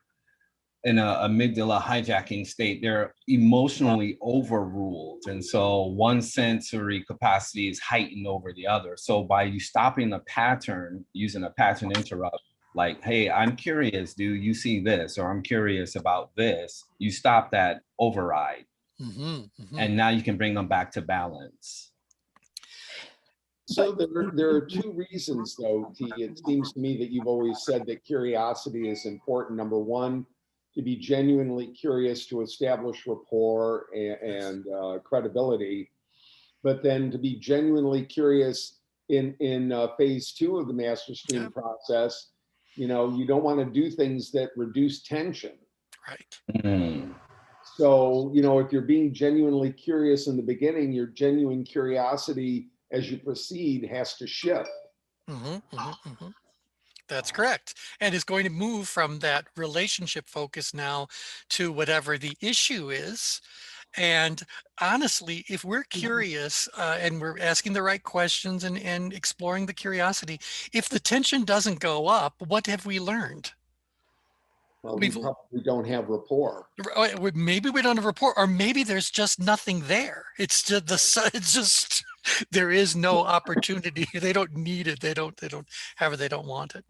S3: in a amygdala hijacking state, they're emotionally overruled. And so one sensory capacity is heightened over the other. So by you stopping a pattern, using a pattern interrupt, like, hey, I'm curious, do you see this? Or I'm curious about this, you stop that override. And now you can bring them back to balance.
S4: So there are two reasons, though, T. It seems to me that you've always said that curiosity is important. Number one, to be genuinely curious to establish rapport and credibility, but then to be genuinely curious in phase two of the master stream process. You don't want to do things that reduce tension.
S1: right.
S3: Mm.
S4: So, if you're being genuinely curious in the beginning, your genuine curiosity as you proceed has to shift.
S1: That's correct. And it's going to move from that relationship focus now to whatever the issue is. And honestly, if we're curious and we're asking the right questions and exploring the curiosity, if the tension doesn't go up, what have we learned?
S4: Well, we probably don't have rapport.
S1: Maybe we don't have rapport, or maybe there's just nothing there. It's just there is no opportunity. They don't need it. They don't have it. They don't want it.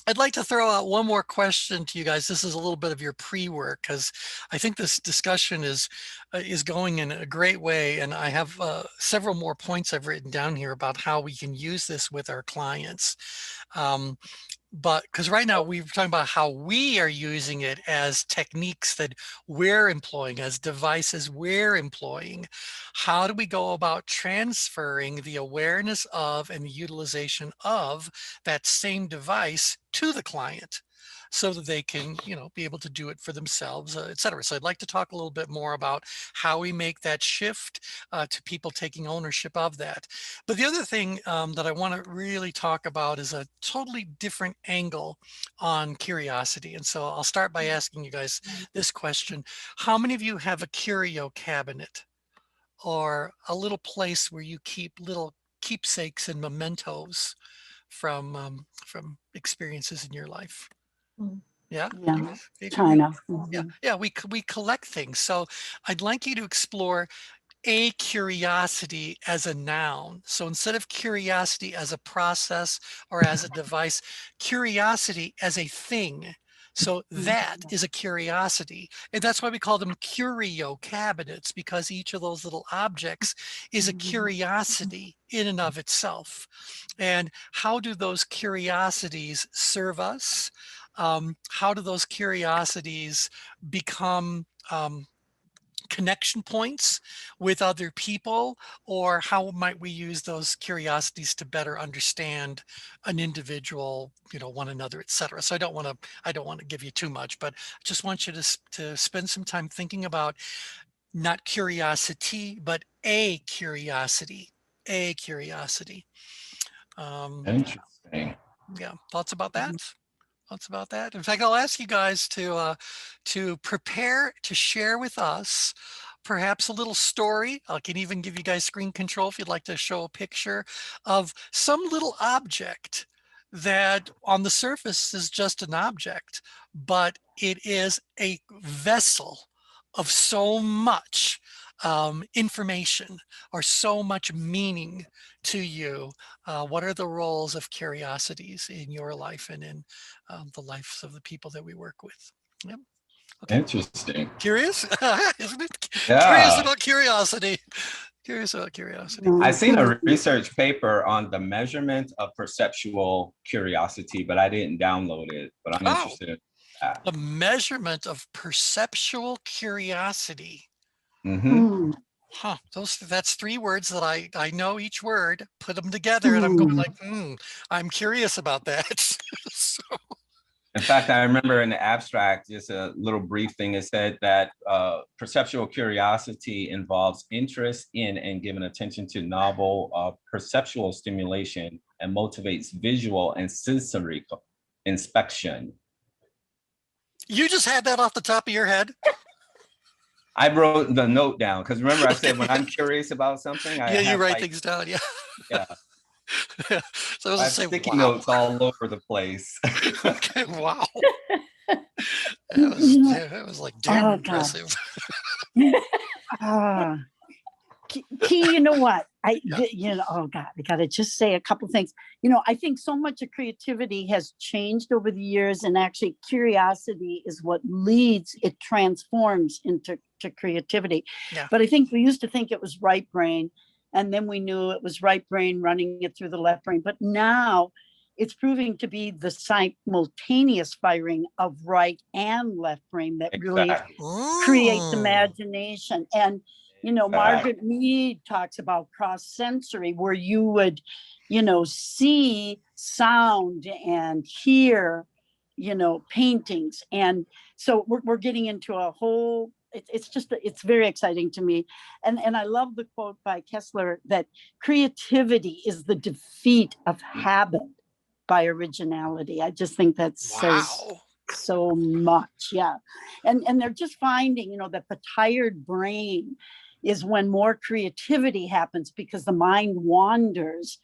S1: I'd like to throw out one more question to you guys. This is a little bit of your pre-work, because I think this discussion is going in a great way, and I have several more points I've written down here about how we can use this with our clients. But because right now we're talking about how we are using it as techniques that we're employing, as devices we're employing. How do we go about transferring the awareness of and the utilization of that same device to the client so that they can, be able to do it for themselves, et cetera. So I'd like to talk a little bit more about how we make that shift to people taking ownership of that. But the other thing that I want to really talk about is a totally different angle on curiosity. And so I'll start by asking you guys this question. How many of you have a curio cabinet or a little place where you keep little keepsakes and mementos from experiences in your life.
S2: Mm.
S1: Yeah.
S5: Yeah,
S1: You agree?
S5: China.
S1: Yeah.
S5: Mhm.
S1: Yeah. We collect things. So I'd like you to explore a curiosity as a noun. So instead of curiosity as a process or as a device, curiosity as a thing. So that is a curiosity. And that's why we call them curio cabinets, because each of those little objects is a curiosity in and of itself. And how do those curiosities serve us? How do those curiosities become connection points with other people, or how might we use those curiosities to better understand an individual, one another, etc. So I don't want to give you too much, but I just want you to spend some time thinking about not curiosity, but a curiosity.
S3: Interesting.
S1: Yeah, thoughts about that? Thoughts about that? In fact, I'll ask you guys to prepare to share with us perhaps a little story. I can even give you guys screen control if you'd like to show a picture of some little object that on the surface is just an object, but it is a vessel of so much information or so much meaning to you. What are the roles of curiosities in your life and in the lives of the people that we work with? Yep. Okay.
S3: Interesting.
S1: Curious, isn't it? Curious
S3: Yeah.
S1: about curiosity. Curious about curiosity.
S3: I seen a research paper on the measurement of perceptual curiosity, but I didn't download it. But I'm interested in that.
S1: The measurement of perceptual curiosity.
S3: Mm-hmm.
S1: Huh. That's 3 words that I know each word. Put them together, and I'm going like, I'm curious about that. So.
S3: In fact, I remember in the abstract, just a little brief thing, it said that perceptual curiosity involves interest in and giving attention to novel perceptual stimulation and motivates visual and sensory inspection.
S1: You just had that off the top of your head?
S3: I wrote the note down because remember I said when I'm curious about something, I
S1: you write
S3: like,
S1: things down. Yeah.
S3: Yeah.
S1: So I
S3: have
S1: say,
S3: sticky
S1: wow.
S3: notes all over the place.
S1: Okay, wow. That was like damn impressive.
S5: Key, you know what? Oh God, I gotta just say a couple things. I think so much of creativity has changed over the years, and actually curiosity is what leads, it transforms into creativity.
S1: Yeah.
S5: But I think we used to think it was right brain, and then we knew it was right brain running it through the left brain. But now it's proving to be the simultaneous firing of right and left brain that really creates imagination. And Margaret Mead talks about cross-sensory, where you would, see sound and hear, paintings. And so we're getting into a whole, it's very exciting to me. And I love the quote by Kessler that creativity is the defeat of habit by originality. I just think that says so much. Yeah. And they're just finding, that the tired brain is when more creativity happens because the mind wanders,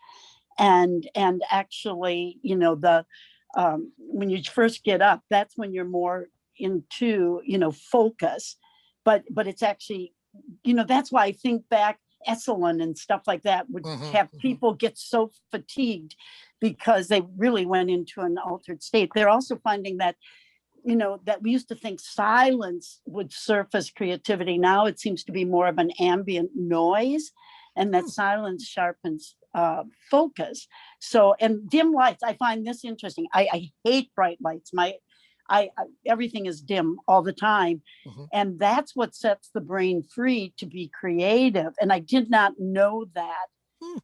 S5: and actually, when you first get up, that's when you're more into, focus, but it's actually, that's why I think back Esalen and stuff like that would have people get so fatigued because they really went into an altered state. They're also finding that that we used to think silence would surface creativity. Now it seems to be more of an ambient noise, and that silence sharpens focus. So, and dim lights, I find this interesting. I hate bright lights. Everything is dim all the time. And that's what sets the brain free to be creative. And I did not know that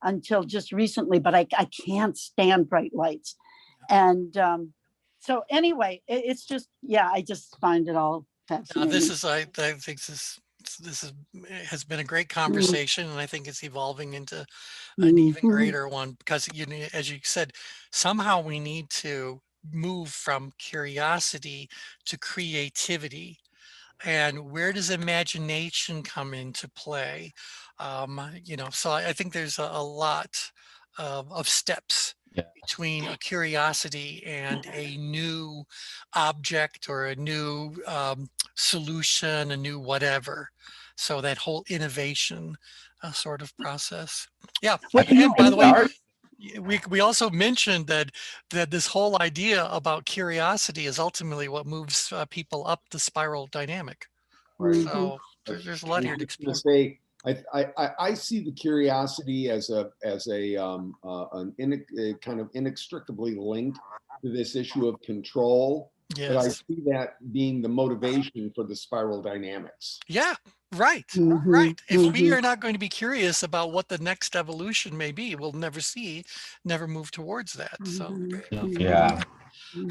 S5: until just recently, but I can't stand bright lights. And, so anyway, it's just, I just find it all fascinating.
S1: I think this has been a great conversation, and I think it's evolving into an even greater one because, as you said, somehow we need to move from curiosity to creativity. And where does imagination come into play? So I think there's a lot of steps between a curiosity and a new object or a new solution, a new whatever. So that whole innovation sort of process. Yeah. And by the way, we also mentioned that this whole idea about curiosity is ultimately what moves people up the spiral dynamic. So there's a lot here to explore.
S4: I see the curiosity as a kind of inextricably linked to this issue of control.
S1: Yes.
S4: But I see that being the motivation for the spiral dynamics.
S1: Yeah, right, right. If we are not going to be curious about what the next evolution may be, we'll never move towards that. So
S3: Yeah.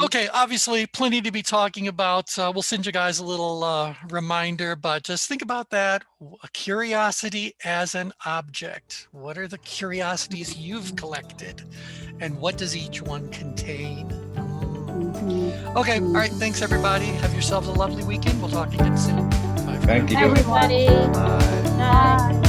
S1: okay, obviously plenty to be talking about. We'll send you guys a little reminder, but just think about that. A curiosity as an object. What are the curiosities you've collected? And what does each one contain? Okay, all right, thanks everybody. Have yourselves a lovely weekend. We'll talk again soon. Bye.
S3: Thank you.
S6: Everybody.
S3: Bye.
S6: Bye.